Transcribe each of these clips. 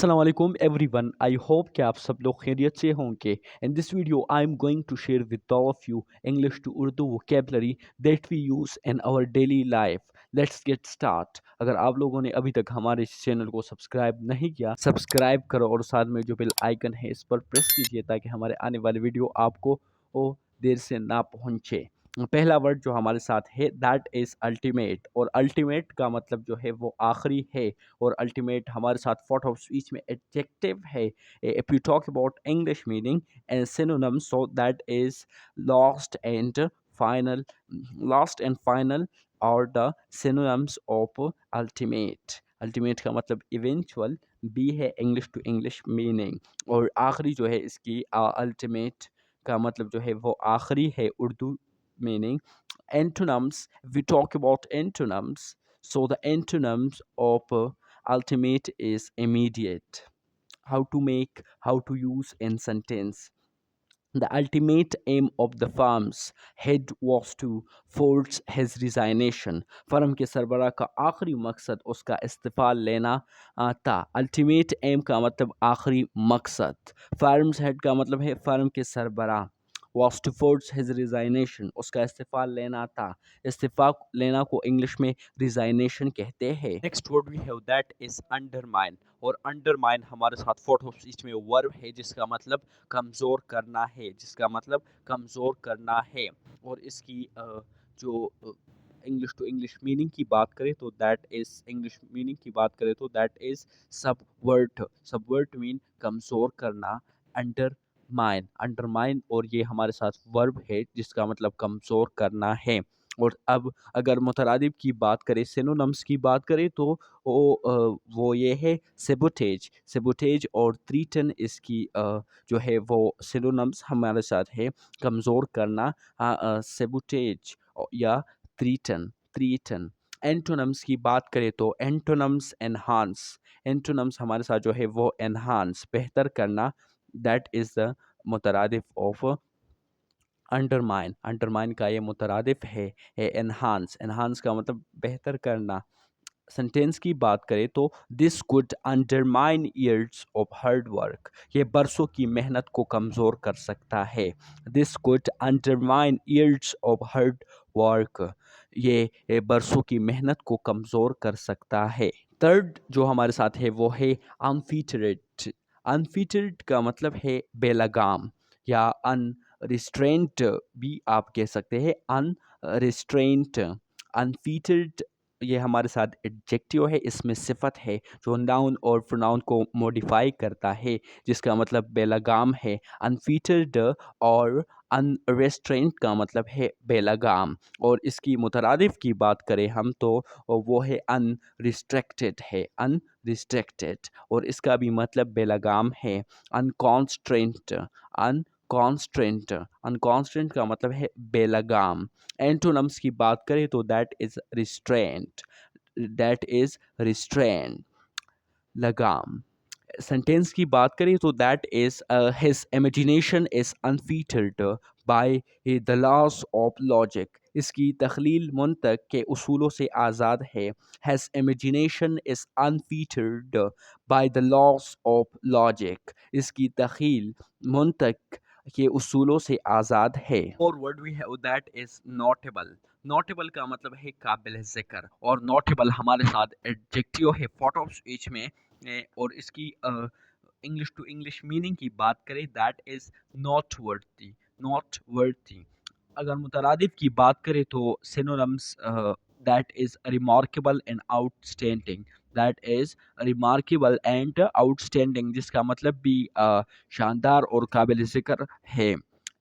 अस्सलाम वालेकुम everyone. I hope कि आप सब लोग खैरियत से होंगे। In this video I am going to share with all of you English to Urdu vocabulary that we use in our daily life. Let's get start. अगर आप लोगों ने अभी तक हमारे इस चैनल को सब्सक्राइब नहीं किया, सब्सक्राइब करो और साथ में जो बेल आइकन है इस पर प्रेस कीजिए ताकि हमारे आने वाले वीडियो आपको देर से ना पहुंचे। पहला वर्ड जो हमारे साथ है दैट इज़ अल्टीमेट, और अल्टीमेट का मतलब जो है वो आखिरी है, और अल्टीमेट हमारे साथ फॉर्ट ऑफ स्पीच में एडजेक्टिव है। If you talk about English meaning and synonym, so that is last and final. Last and final और the synonyms of ultimate. Ultimate का मतलब इवेंचुअल, बी है इंग्लिश टू इंग्लिश मीनिंग, और आखिरी जो है इसकी अल्टीमेट का मतलब जो है वो आखिरी है Urdu meaning. Antonyms, we talk about antonyms. So the antonyms of ultimate is immediate. How to use in sentence. The ultimate aim of the firm's head was to force his resignation. Firm के सरबराह का आखिरी मकसद उसका इस्तीफ़ा लेना था। Ultimate aim का मतलब आखिरी मकसद। फर्म्स हेड का मतलब है फर्म के सरबराह। was to force his resignation, उसका इस्तीफ़ा लेना था। इस्तीफ़ा लेना को इंग्लिश में रिजाइनेशन कहते हैं। Next word we have that is undermine, और अंडरमाइन हमारे साथ फोर्थ ऑफ स्पीच में वर्ब है जिसका मतलब कमज़ोर करना है, जिसका मतलब कमज़ोर करना है। और इसकी जो इंग्लिश टू इंग्लिश मीनिंग की बात करें तो दैट इज इंग्लिश मीनिंग की बात करें तो that is subvert. Subvert mean कमज़ोर करना। अंडरमाइन, अंडरमाइन, और ये हमारे साथ वर्ब है जिसका मतलब कमज़ोर करना है। और अब अगर मुतरादिब की बात करें, सिनोनिम्स की बात करें तो वो ये है सेबोटेज। सेबोटेज और थ्रीटन इसकी जो है वो सिनोनिम्स हमारे साथ है। कमज़ोर करना सेबोटेज या थ्रीटन। थ्रीटन। एंटोनम्स की बात करें तो एंटोनम्स एनहांस। एंटोनम्स हमारे साथ जो है वो एनहांस, बेहतर करना। दैट इज़ द मुतरादिफ ऑफ अंडरमाइन। अंडरमाइन का ये मुतरादिफ है एनहांस। एनहांस का मतलब बेहतर करना। सेंटेंस की बात करें तो this could undermine years of hard work, ये बरसों की मेहनत को कमज़ोर कर सकता है। This could undermine years of hard work, ये बरसों की मेहनत को कमज़ोर कर सकता है। थर्ड जो हमारे साथ है वो है अनफीटरेट। अनफीटरेट का मतलब है बेलगाम या अनरिस्ट्रेंट भी आप कह सकते हैं। अनरिस्ट्रेंट, अनफीटरेट, ये हमारे साथ एडजेक्टिव है, इसमें सिफत है जो नाउन और प्रोनाउन को मॉडिफाई करता है, जिसका मतलब बेलगाम है। अनफीटर्ड और अनरेस्ट्रेंट का मतलब है बेलगाम, और इसकी मुतरादिफ की बात करें हम तो वो है अनरिस्ट्रिक्टेड है। अनरिस्ट्रिक्टेड, और इसका भी मतलब बेलगाम है। अनकॉन्स्ट्रेंट, अनकॉन्स्ट्रेंट, अनकॉन्स्ट्रेंट का मतलब है बेलगाम। एंटोनम्स की बात करें तो that is restraint. That is restraint, लगाम। सेंटेंस की बात करें तो that is his imagination is unfettered by the laws of logic, इसकी तख्लील मुंतक के उसूलों से आज़ाद है। His imagination is unfettered by the laws of logic, इसकी तख्लील मुंतक के उसूलों से आज़ाद है। और word we have that is notable. Notable का मतलब है काबिल ज़िक्र, और नोटेबल हमारे साथ एडजेक्टिव है फॉर्ट ऑफ स्पीच में। और इसकी इंग्लिश टू इंग्लिश मीनिंग की बात करें that is not worthy. Not worthy. अगर मुतरादिफ की बात करें तो synonyms that is remarkable and outstanding. That is remarkable and outstanding, जिसका मतलब भी शानदार और काबिल ज़िक्र है।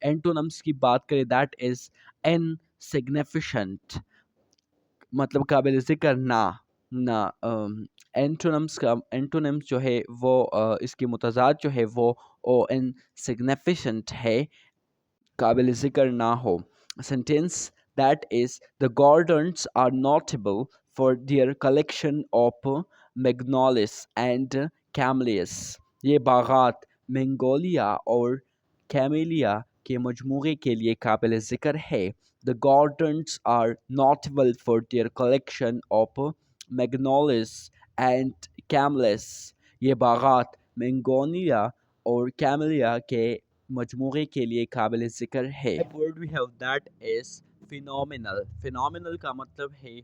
एंटोनम्स की बात करें दैट इज इनसिग्निफिकेंट, मतलब काबिल ज़िक्र ना। ना एंटोनम्स का एंटोनिम्स जो है वो इसकी मुतज़ाद जो है वो इनसिग्निफिकेंट है, काबिल ज़िक्र ना हो। Sentence that is the gardens are notable for their collection of magnolias and camellias, ये बागात मैंगोलिया और कैमेलिया के मजमूए के लिए काबिल ज़िक्र है। The gardens are notable for their collection of magnolias and camellias, یہ باغات مینگونیا اور کیملیا کے مجموعے کے لیے قابل ذکر ہے. Word we have that is phenomenal. Phenomenal کا مطلب ہے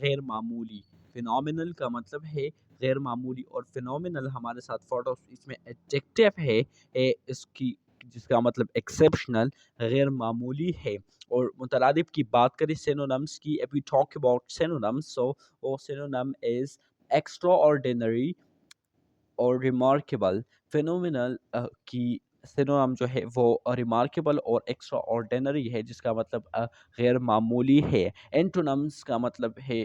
غیر معمولی. Phenomenal کا مطلب ہے غیر معمولی اور phenomenal ہمارے ساتھ فوٹو اس میں ایڈجیکٹو ہے اس کی جس کا مطلب ایکسیپشنل غیر معمولی ہے. اور مترادف کی بات کریں synonyms کی, if we talk about synonyms, so synonym is extraordinary اور ریمارکیبل. فینومینل کی سینونم جو ہے وہ ریمارکیبل اور ایکسٹرا آرڈینری ہے جس کا مطلب غیر معمولی ہے. اینٹونمس کا مطلب ہے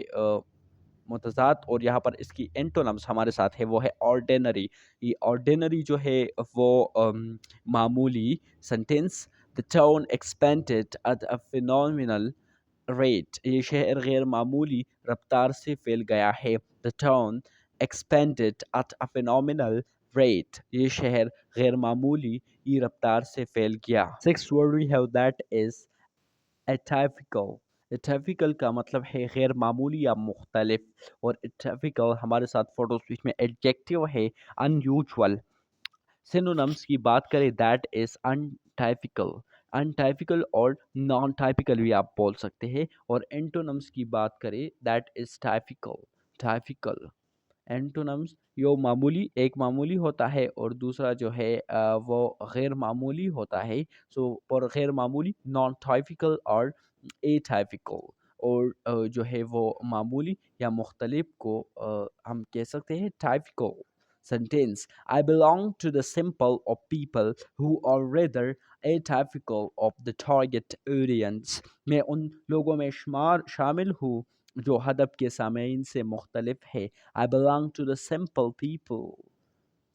متضاد اور یہاں پر اس کی اینٹونمس ہمارے ساتھ ہے وہ ہے آرڈینری. یہ آرڈینری جو ہے وہ معمولی. Sentence the town expanded at a phenomenal rate. یہ شہر غیر معمولی رفتار سے پھیل گیا ہے. The town expanded at a phenomenal rate. یہ شہر غیر معمولی رفتار سے پھیل گیا. Sixth word we have that is atypical. atypical کا مطلب ہے غیر معمولی یا مختلف اور atypical ہمارے ساتھ فوٹو سویچ میں ایڈجیکٹیو ہے unusual. synonyms کی بات کریں that is untypical. untypical اور non typical بھی آپ بول سکتے ہیں. اور antonyms کی بات کریں that is typical. typical اینٹونمس جو معمولی ایک معمولی ہوتا ہے اور دوسرا جو ہے وہ غیر معمولی ہوتا ہے. سو اور غیر معمولی نان ٹائپیکل اور اے ٹائپیکل اور جو ہے وہ معمولی یا مختلف کو ہم کہہ سکتے ہیں typical. Sentence I belong to the simple of people who are rather atypical of the target audience. میں ان لوگوں میں شامل ہوں جو ہدف کے سامعین سے مختلف ہے. I belong to the simple people.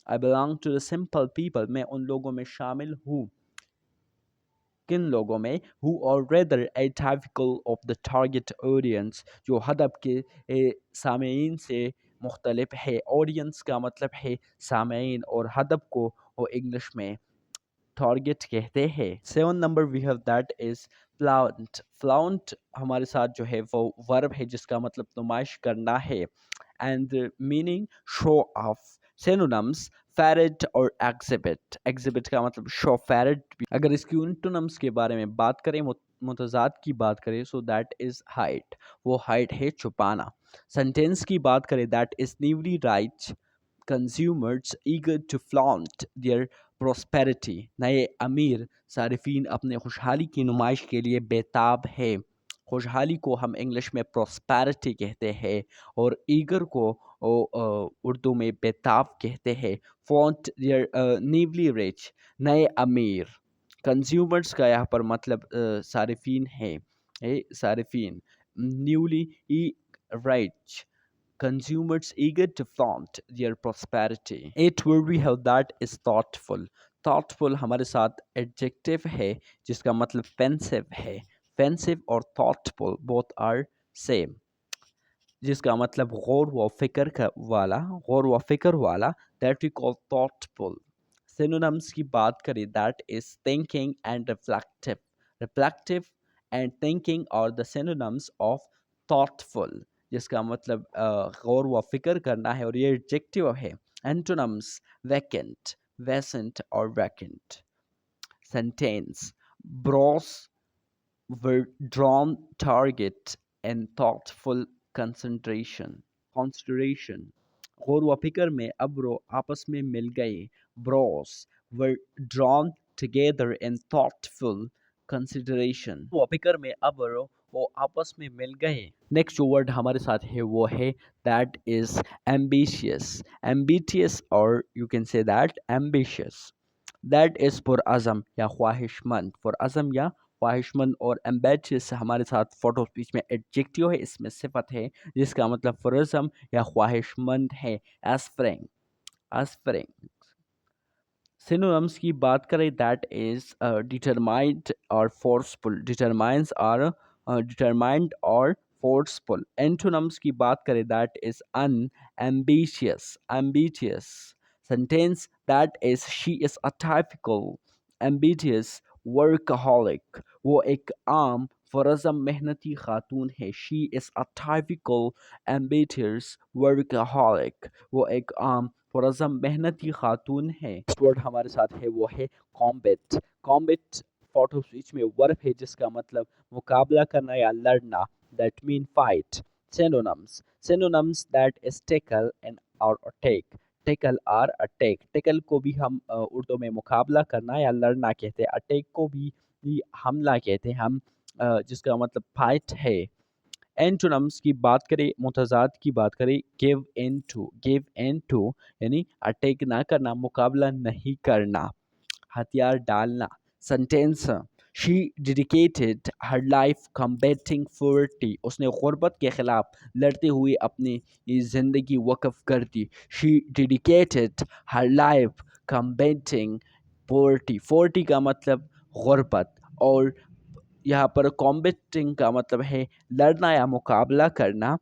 I belong to the simple people. میں ان لوگوں میں شامل ہوں. کن لوگوں میں؟ who are rather atypical of the target audience. جو ہدف کے سامعین سے مختلف ہے. audience کا مطلب ہے سامعین اور ہدف کو وہ انگلش میں ٹارگٹ کہتے ہیں. 7 number we have that is flaunt. flaunt ہمارے ساتھ جو ہے وہ ورب ہے جس کا مطلب نمائش کرنا ہے. and meaning show off. synonyms parrot اور exhibit. exhibit کا مطلب show, parrot. اگر اس کی انٹونمس کے بارے میں بات کریں متضاد کی بات کریں so that is hide. وہ hide ہے چھپانا. sentence کی بات کریں that is newly right consumers eager to flaunt their prosperity. نئے امیر صارفین اپنے خوشحالی کی نمائش کے لیے بیتاب ہے. خوشحالی کو ہم انگلش میں پراسپیرٹی کہتے ہیں اور ایگر کو اردو میں بیتاب کہتے ہیں. فونٹ نیولی ریچ نئے امیر. کنزیومرز کا یہاں پر مطلب صارفین ہے. صارفین. Newly reach consumers eager to flaunt their prosperity. 8 word we have that is thoughtful. thoughtful ہمارے ساتھ adjective ہے جس کا مطلب pensive ہے. pensive اور thoughtful both are same. جس کا مطلب غور و فکر غور و فکر والا that we call thoughtful. synonyms کی بات کریں that is thinking and reflective. reflective and thinking are the synonyms of thoughtful جس کا مطلب غور و فکر کرنا ہے اور یہ ایڈجیکٹیو ہے. antonyms vacant, vacant اور vacant. sentence brows were drawn target and thoughtful consideration. غور و فکر میں ابرو آپس میں مل گئے. brows were drawn together in thoughtful consideration. غور و فکر میں ابرو وہ آپس میں مل گئے. نیکسٹ جو ورڈ ہمارے ساتھ ہے وہ ہے that is ambitious. ambitious اور you can say that ambitious. that is پرعزم یا خواہش مند. پرعزم یا خواہش مند اور ambitious ہمارے ساتھ فوٹو اسپیچ میں ایڈجیکٹیو ہے. اس میں صفت ہے جس کا مطلب پرعزم یا خواہش مند ہے. aspiring. aspiring. synonyms کی بات کریں that is determined or forceful. determines are determined or forceful. antonyms کی بات کریں that is unambitious. ambitious. sentence that is she is a typical ambitious workaholic. وہ ایک عام پرعزم محنتی خاتون ہے. she is a typical ambitious workaholic. وہ ایک عام पुरज़म मेहनती खातून है। नेक्स्ट वर्ड हमारे साथ है वो है combat. Combat part of speech में वर्ब है जिसका मतलब मुकाबला करना या लड़ना, that mean fight. Synonyms, synonyms that is tackle and और अटैक। टेकल और अटैक, टेकल को भी हम उर्दू में मुकाबला करना या लड़ना कहते हैं, अटैक को भी हमला कहते हैं हम, जिसका मतलब फाइट है। एंटोनम्स की बात करें, मुतज़ाद की बात करें, गिव इन टू यानी अटैक ना करना, मुकाबला नहीं करना, हथियार डालना। Sentence, she dedicated her life combating poverty, उसने गुर्बत के खिलाफ लड़ते हुए अपनी ज़िंदगी वक्फ कर दी। She dedicated her life combating poverty, poverty का मतलब गुर्बत, और यहाँ पर कॉम्बेटिंग का मतलब है लड़ना या मुकाबला करना।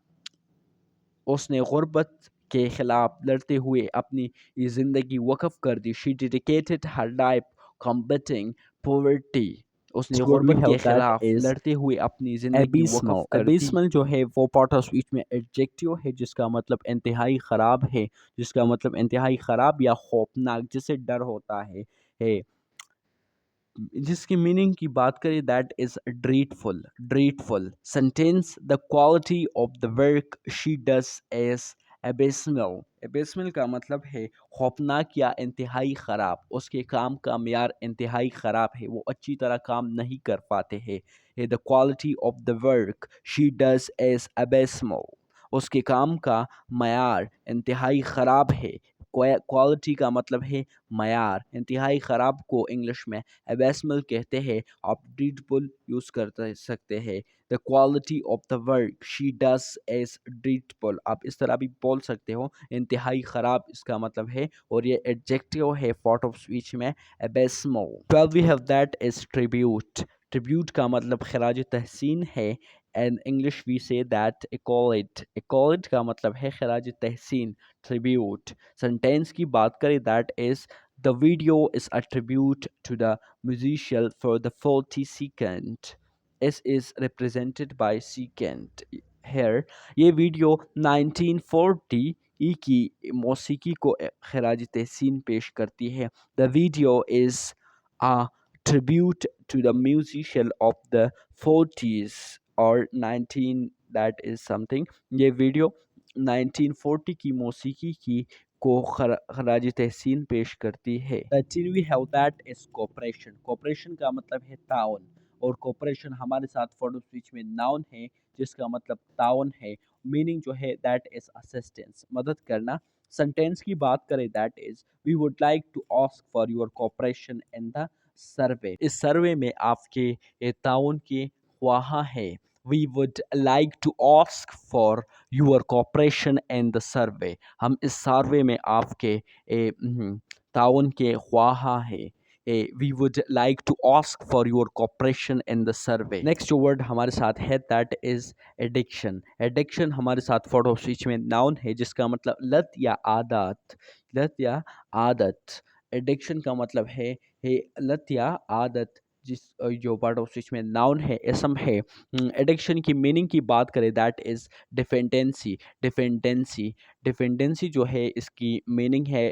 उसने गुर्बत के खिलाफ लड़ते हुए अपनी ये ज़िंदगी वक्फ कर दी। She dedicated her life combating poverty, उसने Next word we गुर्बत के have that खिलाफ is लड़ते हुए अपनी ज़िंदगी वक्फ abysmal. कर दी। Abysmal जो है वो पार्ट ऑफ स्पीच में एडजेक्टिव है जिसका मतलब इंतहाई ख़राब है, जिसका मतलब इंतहाई ख़राब या खौफनाक, जिससे डर होता है। जिसकी मीनिंग की बात करें, that is dreadful. Dreadful sentence, the quality of the work she does is abysmal. Abysmal का मतलब है खौफनाक या इंतहाई ख़राब, उसके काम का मेयार इंतहाई ख़राब है, वो अच्छी तरह काम नहीं कर पाते हैं। The quality of the work she does is एबिसमल, उसके काम का मयार इंतहाई ख़राब है। क्वालिटी का मतलब है मयार, इंतहाई ख़राब को इंग्लिश में एबेसमल कहते हैं। आप ड्रीटफुल यूज़ कर सकते हैं। The quality of the work she does is dreadful, आप इस तरह भी बोल सकते हो, इंतहाई ख़राब इसका मतलब है, और ये एडजेक्टिव है पार्ट ऑफ स्पीच में abysmal. 12 we have that is tribute. Tribute का मतलब खराज तहसीन है। And English we say that accolade. Accolade का मतलब है खराज तहसीन, ट्रिब्यूट। सेंटेंस की बात करें, that is the video is a tribute to the musician for the 40 second. S is represented by secant here. ये वीडियो 1940 ई की मौसीकी को खराज तहसीन पेश करती है। The video is a tribute to the musician of the 40s or 19 that is something। ये video 1940 की मौसीकी की को खराज तहसीन पेश करती है। तीन we have that is cooperation. Cooperation का मतलब है ताउन, और कोऑपरेशन हमारे साथ फोटो स्पीच में नाउन है जिसका मतलब ताउन है। मीनिंग जो है दैट इज असिस्टेंस, मदद करना। सेंटेंस की बात करें, that is we would like to ask for your cooperation in the survey. इस सर्वे में आपके ताउन के ख्वाहा है। We would like to ask for your cooperation in the survey, हम इस सर्वे में आपके ताउन के ख्वाहा है। We would like to ask for your cooperation in the survey. Next जो वर्ड हमारे साथ है, दैट इज एडिक्शन। एडिक्शन हमारे साथ फोटो स्पीच में नाउन है जिसका मतलब लत या आदत। लत या आदत। एडिक्शन का मतलब है लत या आदत, जिस जो पार्ट ऑफ स्पीच में नाउन है, इसम है। एडिक्शन की मीनिंग की बात करें, that is dependency. Dependency, dependency जो है इसकी मीनिंग है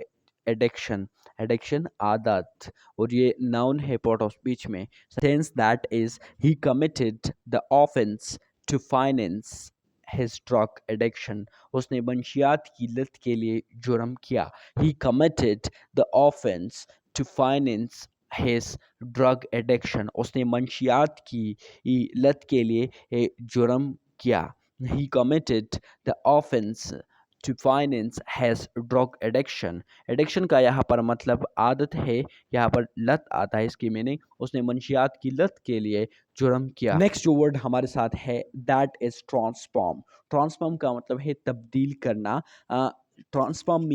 एडिक्शन। एडिक्शन आदत, और ये नाउन है पार्ट ऑफ स्पीच में। Sense, that is he committed the offence to finance his drug addiction, उसने मंशियात की लत के लिए जुर्म किया। He committed the offence to finance his drug addiction, उसने मंशियात की लत के लिए जुर्म किया। He committed the offence to finance his drug addiction. Addiction का यहाँ पर मतलब आदत है, यहाँ पर लत आता है, इसकी मीनिंग उसने मंशियात की लत के लिए जुर्म किया। नेक्स्ट जो वर्ड हमारे साथ है, दैट इज ट्रांसफॉर्म। ट्रांसफॉर्म का मतलब है तब्दील करना। ट्रांसफॉर्म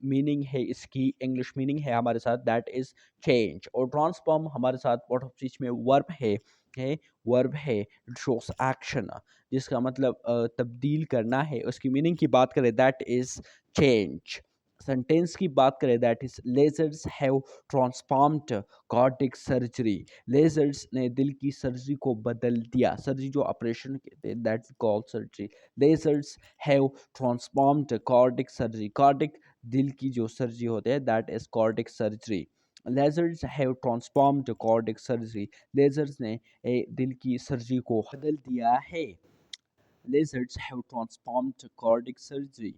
मीनिंग है इसकी, इंग्लिश मीनिंग है हमारे साथ, दैट इज चेंज। और ट्रांसफॉर्म हमारे साथ पार्ट ऑफ स्पीच में वर्ब है वर्ब है, इट शोस एक्शन, जिसका मतलब तब्दील करना है। उसकी मीनिंग की बात करें, दैट इज चेंज। सेंटेंस की बात करें, that is lasers have transformed cardiac surgery. Lasers ने दिल की सर्जरी को बदल दिया। सर्जरी जो ऑपरेशन कहते हैं, that's called surgery. Lasers have transformed cardiac surgery. Cardiac دل کی جو سرجری ہوتی ہے that is cardiac surgery. Lasers have transformed cardiac surgery. Lasers نے دل کی سرجری کو بدل دیا ہے. Lasers have transformed cardiac surgery.